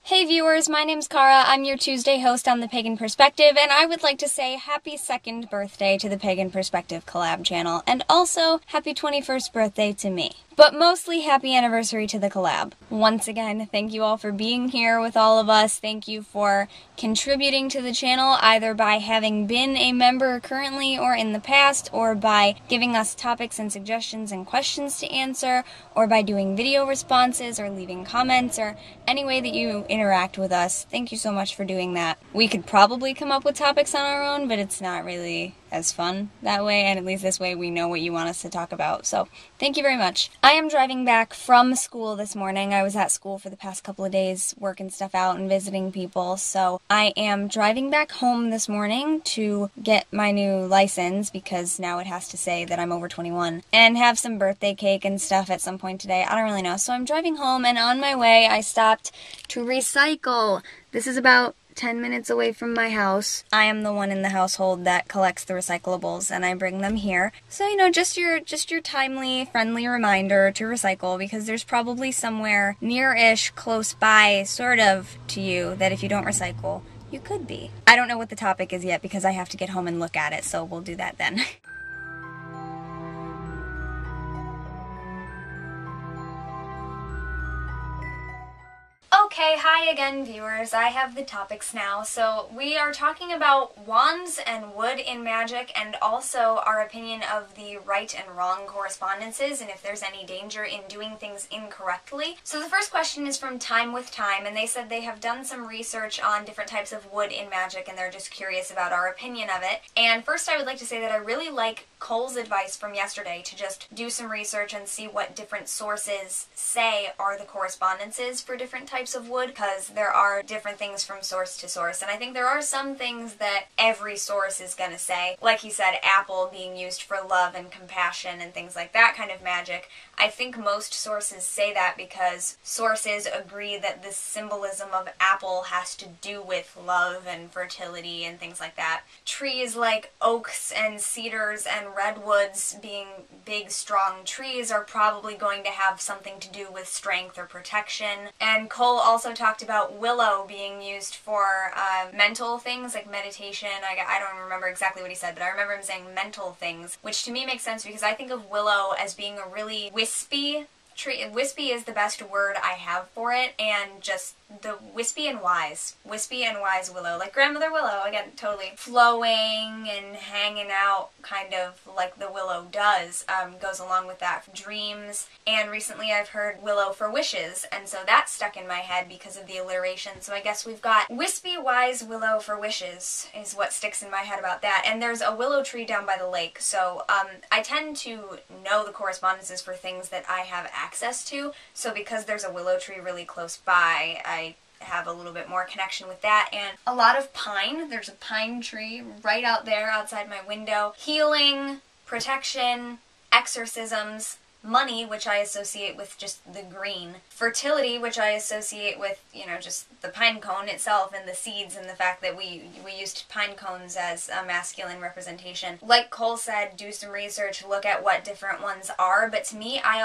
Hey viewers, my name's Cara. I'm your Tuesday host on the Pagan Perspective, and I would like to say happy 2nd birthday to the Pagan Perspective collab channel, and also happy 21st birthday to me. But mostly happy anniversary to the collab. Once again, thank you all for being here with all of us. Thank you for contributing to the channel, either by having been a member currently or in the past, or by giving us topics and suggestions and questions to answer, or by doing video responses or leaving comments, or any way that you interact with us. Thank you so much for doing that. We could probably come up with topics on our own, but it's not really as fun that way, and at least this way we know what you want us to talk about. So thank you very much. I am driving back from school this morning. I was at school for the past couple of days working stuff out and visiting people, so I am driving back home this morning to get my new license, because now it has to say that I'm over 21, and have some birthday cake and stuff at some point today. I don't really know. So I'm driving home, and on my way I stopped to recycle. This is about 10 minutes away from my house. I am the one in the household that collects the recyclables, and I bring them here. So, you know, just your timely, friendly reminder to recycle, because there's probably somewhere near-ish, close by, sort of, to you, that if you don't recycle, you could be. I don't know what the topic is yet, because I have to get home and look at it, so we'll do that then. Okay, hi again viewers. I have the topics now. So we are talking about wands and wood in magic, and also our opinion of the right and wrong correspondences, and if there's any danger in doing things incorrectly. So the first question is from Time with Time, and they said they have done some research on different types of wood in magic, and they're just curious about our opinion of it. And first I would like to say that I really like Cole's advice from yesterday to just do some research and see what different sources say are the correspondences for different types of wood, because there are different things from source to source, and I think there are some things that every source is going to say. Like he said, apple being used for love and compassion and things like that kind of magic. I think most sources say that because sources agree that this symbolism of apple has to do with love and fertility and things like that. Trees like oaks and cedars and redwoods, being big, strong trees, are probably going to have something to do with strength or protection. And Cole also talked about willow being used for mental things like meditation. I don't remember exactly what he said, but I remember him saying mental things, which to me makes sense because I think of willow as being a really wispy tree. Wispy is the best word I have for it, and just the wispy and wise willow, like Grandmother Willow, again, totally flowing and hanging out, kind of like the willow does, goes along with that. Dreams, and recently I've heard willow for wishes, and so that stuck in my head because of the alliteration. So I guess we've got wispy, wise willow for wishes is what sticks in my head about that. And there's a willow tree down by the lake, so I tend to know the correspondences for things that I have access to, so because there's a willow tree really close by, I have a little bit more connection with that. And a lot of pine. There's a pine tree right out there outside my window. Healing, protection, exorcisms, money, which I associate with just the green, fertility, which I associate with, you know, just the pine cone itself and the seeds, and the fact that we used pine cones as a masculine representation. Like Cole said, do some research, look at what different ones are, but to me, I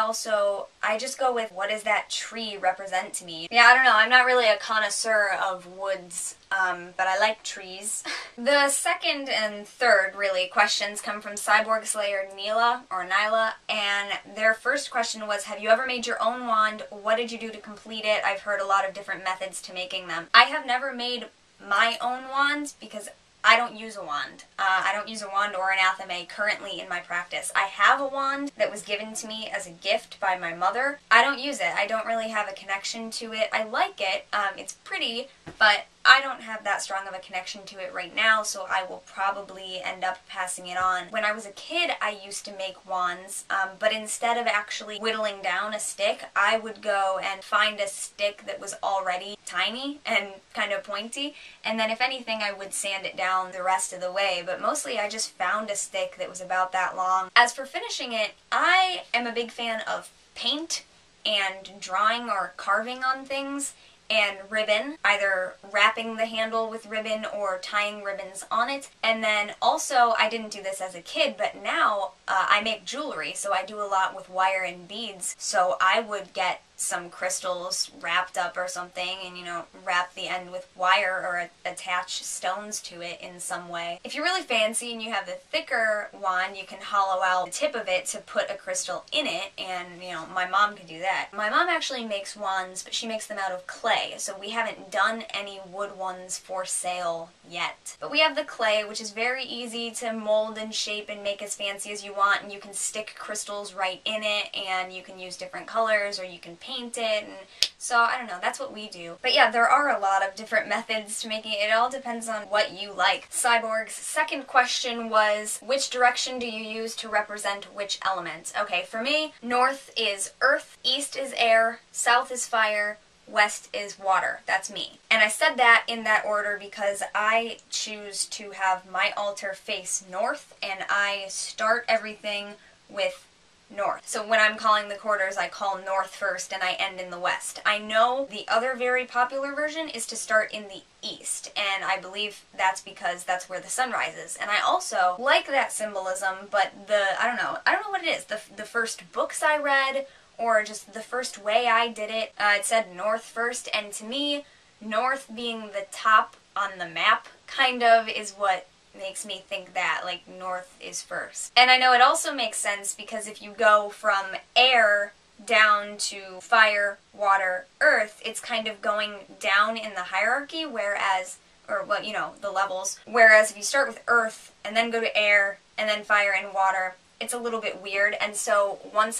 just go with, what does that tree represent to me? Yeah, I don't know, I'm not really a connoisseur of woods, but I like trees. The second and third, really, questions come from Cyborg Slayer Nyla, and their first question was, have you ever made your own wand? What did you do to complete it? I've heard a lot of different methods to making them. I have never made my own wand because I don't use a wand. I don't use a wand or an athame currently in my practice. I have a wand that was given to me as a gift by my mother. I don't use it. I don't really have a connection to it. I like it. It's pretty, but I don't have that strong of a connection to it right now, so I will probably end up passing it on. When I was a kid, I used to make wands, but instead of actually whittling down a stick, I would go and find a stick that was already tiny and kind of pointy, and then if anything, I would sand it down the rest of the way, but mostly I just found a stick that was about that long. As for finishing it, I am a big fan of paint and drawing or carving on things, and ribbon, either wrapping the handle with ribbon or tying ribbons on it. And then also, I didn't do this as a kid, but now I make jewelry, so I do a lot with wire and beads. So I would get some crystals wrapped up or something and, you know, wrap the end with wire or attach stones to it in some way. If you're really fancy and you have the thicker wand, you can hollow out the tip of it to put a crystal in it, and, you know, my mom could do that. My mom actually makes wands, but she makes them out of clay, so we haven't done any wood ones for sale yet. But we have the clay, which is very easy to mold and shape and make as fancy as you want, and you can stick crystals right in it, and you can use different colors, or you can paint it, and so I don't know, that's what we do. But yeah, there are a lot of different methods to making it. It all depends on what you like. Cyborg's second question was, which direction do you use to represent which element? Okay, for me, north is earth, east is air, south is fire, west is water. That's me. And I said that in that order because I choose to have my altar face north, and I start everything with north. So when I'm calling the quarters, I call north first and I end in the west. I know the other very popular version is to start in the east, and I believe that's because that's where the sun rises. And I also like that symbolism, but I don't know what it is. The first books I read, or just the first way I did it, it said north first, and to me, north being the top on the map kind of is what makes me think that, like, north is first. And I know it also makes sense because if you go from air down to fire, water, earth, it's kind of going down in the hierarchy, whereas, or what, you know, the levels. Whereas if you start with earth and then go to air and then fire and water, it's a little bit weird. And so when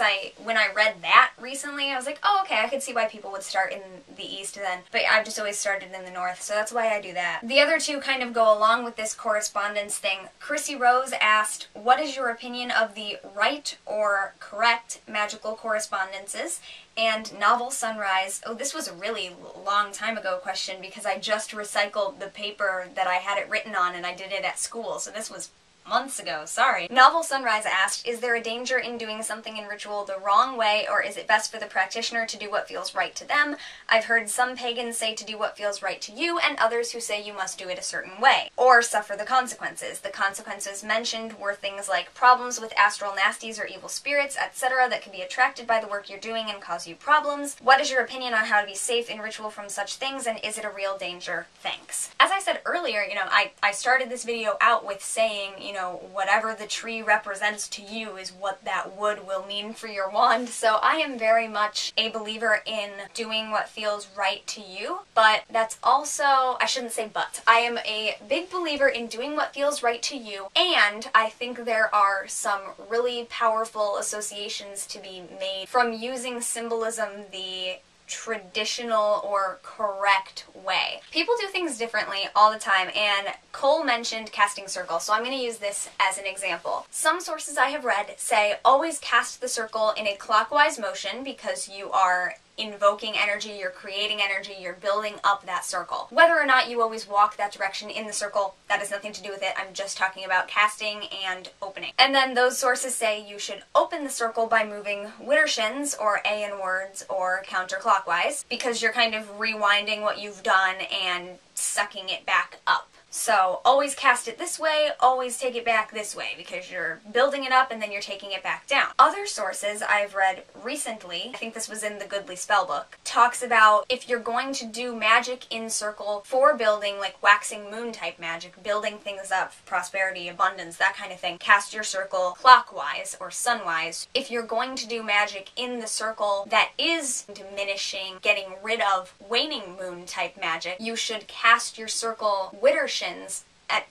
I read that recently, I was like, oh, okay, I could see why people would start in the east then. But I've just always started in the north, so that's why I do that. The other two kind of go along with this correspondence thing. Chrissy Rose asked, what is your opinion of the right or correct magical correspondences and novel sunrise? Oh, this was a really long time ago question because I just recycled the paper that I had it written on, and I did it at school, so this was months ago, sorry. Novel Sunrise asked, is there a danger in doing something in ritual the wrong way, or is it best for the practitioner to do what feels right to them? I've heard some pagans say to do what feels right to you, and others who say you must do it a certain way, or suffer the consequences. The consequences mentioned were things like problems with astral nasties or evil spirits, etc. that can be attracted by the work you're doing and cause you problems. What is your opinion on how to be safe in ritual from such things, and is it a real danger? Thanks. As I said earlier, you know, I started this video out with saying, you know, whatever the tree represents to you is what that wood will mean for your wand. So I am very much a believer in doing what feels right to you, but that's also, I shouldn't say but, I am a big believer in doing what feels right to you, and I think there are some really powerful associations to be made from using symbolism the traditional or correct way. People do things differently all the time, and Cole mentioned casting circle, so I'm going to use this as an example. Some sources I have read say always cast the circle in a clockwise motion because you are invoking energy, you're creating energy, you're building up that circle. Whether or not you always walk that direction in the circle, that has nothing to do with it. I'm just talking about casting and opening. And then those sources say you should open the circle by moving widdershins, or Ayin words, or counterclockwise, because you're kind of rewinding what you've done and sucking it back up. So always cast it this way, always take it back this way, because you're building it up and then you're taking it back down. Other sources I've read recently, I think this was in the Goodly Spellbook, talks about if you're going to do magic in circle for building, like waxing moon type magic, building things up, prosperity, abundance, that kind of thing, cast your circle clockwise or sunwise. If you're going to do magic in the circle that is diminishing, getting rid of waning moon type magic, you should cast your circle widdershins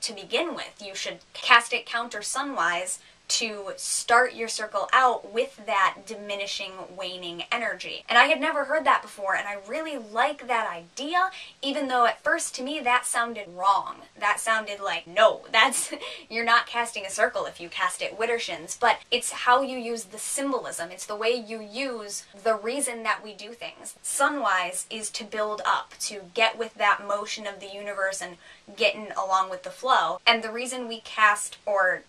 to begin with. You should cast it counter sunwise to start your circle out with that diminishing, waning energy. And I had never heard that before, and I really like that idea, even though at first to me that sounded wrong. That sounded like, no, you're not casting a circle if you cast it widdershins, but it's how you use the symbolism. It's the way you use the reason that we do things. Sunwise is to build up, to get with that motion of the universe and getting along with the flow. And the reason we cast, or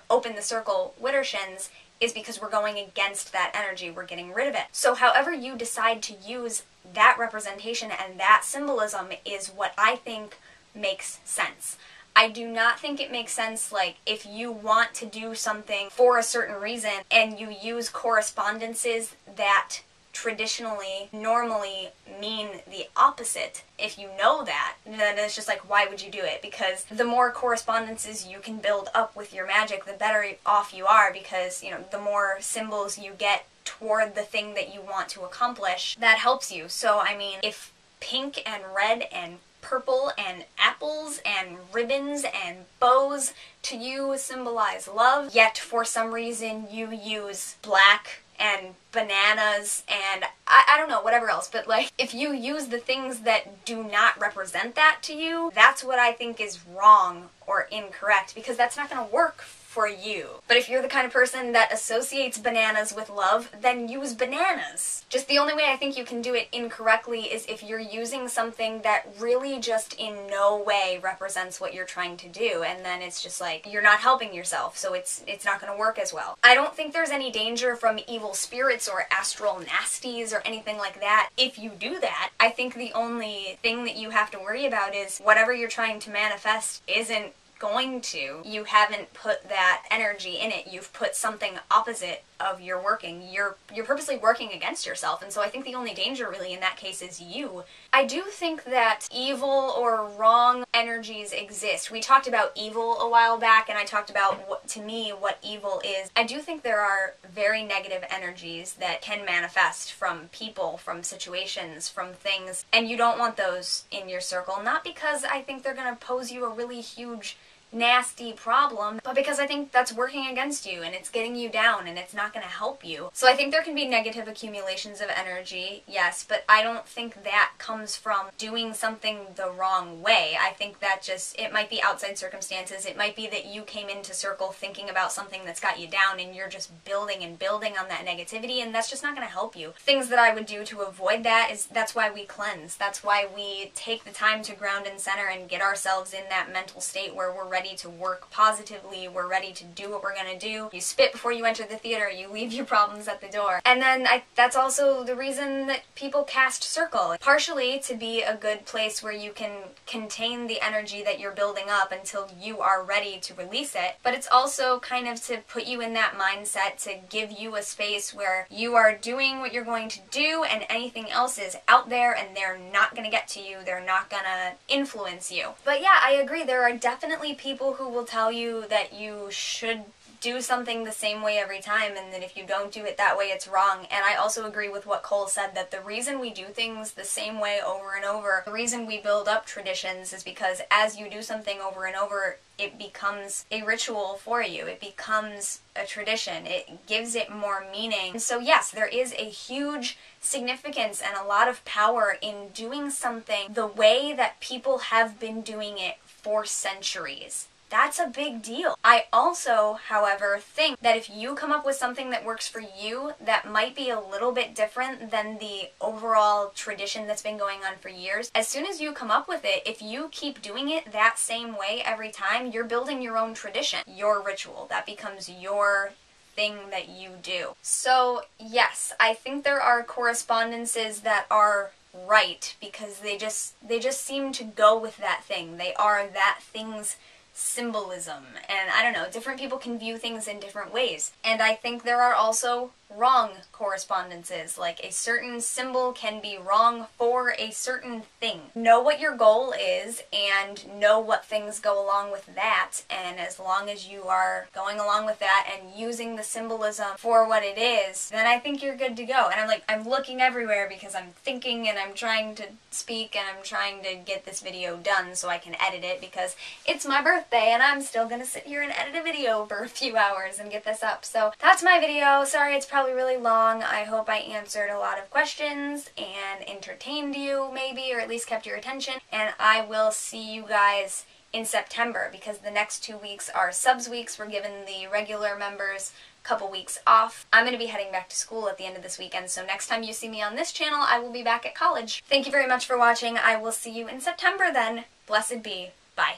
open the circle widdershins, is because we're going against that energy, we're getting rid of it. So however you decide to use that representation and that symbolism is what I think makes sense. I do not think it makes sense, like, if you want to do something for a certain reason and you use correspondences that traditionally, normally mean the opposite. If you know that, then it's just like, why would you do it? Because the more correspondences you can build up with your magic, the better off you are, because, you know, the more symbols you get toward the thing that you want to accomplish, that helps you. So, I mean, if pink and red and purple and apples and ribbons and bows to you symbolize love, yet for some reason you use black and bananas and I don't know, whatever else, but like, if you use the things that do not represent that to you, that's what I think is wrong or incorrect, because that's not going to work for you. But if you're the kind of person that associates bananas with love, then use bananas. Just the only way I think you can do it incorrectly is if you're using something that really just in no way represents what you're trying to do, and then it's just like, you're not helping yourself, so it's not going to work as well. I don't think there's any danger from evil spirits or astral nasties or anything like that if you do that. I think the only thing that you have to worry about is whatever you're trying to manifest isn't going to. You haven't put that energy in it. You've put something opposite of your working. You're purposely working against yourself, and so I think the only danger really in that case is you. I do think that evil or wrong energies exist. We talked about evil a while back, and I talked about, what, to me, what evil is. I do think there are very negative energies that can manifest from people, from situations, from things, and you don't want those in your circle, not because I think they're going to pose you a really huge nasty problem, but because I think that's working against you and it's getting you down and it's not going to help you. So I think there can be negative accumulations of energy, yes, but I don't think that comes from doing something the wrong way. I think that just, it might be outside circumstances. It might be that you came into circle thinking about something that's got you down and you're just building and building on that negativity, and that's just not going to help you. Things that I would do to avoid that is, that's why we cleanse. That's why we take the time to ground and center and get ourselves in that mental state where we're ready to work positively, we're ready to do what we're gonna do. You spit before you enter the theater, you leave your problems at the door. And then that's also the reason that people cast circle. Partially to be a good place where you can contain the energy that you're building up until you are ready to release it, but it's also kind of to put you in that mindset, to give you a space where you are doing what you're going to do and anything else is out there and they're not gonna get to you, they're not gonna influence you. But yeah, I agree, there are definitely people who will tell you that you should do something the same way every time, and that if you don't do it that way, it's wrong. And I also agree with what Cole said, that the reason we do things the same way over and over, the reason we build up traditions, is because as you do something over and over, it becomes a ritual for you. It becomes a tradition. It gives it more meaning. So yes, there is a huge significance and a lot of power in doing something the way that people have been doing it for centuries. That's a big deal. I also, however, think that if you come up with something that works for you that might be a little bit different than the overall tradition that's been going on for years, as soon as you come up with it, if you keep doing it that same way every time, you're building your own tradition, your ritual. That becomes your thing that you do. So yes, I think there are correspondences that are right because they just seem to go with that thing. They are that thing's symbolism, and I don't know, different people can view things in different ways. And I think there are also wrong correspondences, like a certain symbol can be wrong for a certain thing. Know what your goal is and know what things go along with that, and as long as you are going along with that and using the symbolism for what it is, then I think you're good to go. And I'm looking everywhere because I'm thinking and I'm trying to speak and I'm trying to get this video done so I can edit it, because it's my birthday and I'm still gonna sit here and edit a video for a few hours and get this up. So that's my video. Sorry it's probably really long. I hope I answered a lot of questions and entertained you maybe, or at least kept your attention, and I will see you guys in September, because the next 2 weeks are subs weeks. We're giving the regular members a couple weeks off. I'm going to be heading back to school at the end of this weekend, so next time you see me on this channel, I will be back at college. Thank you very much for watching. I will see you in September then. Blessed be. Bye.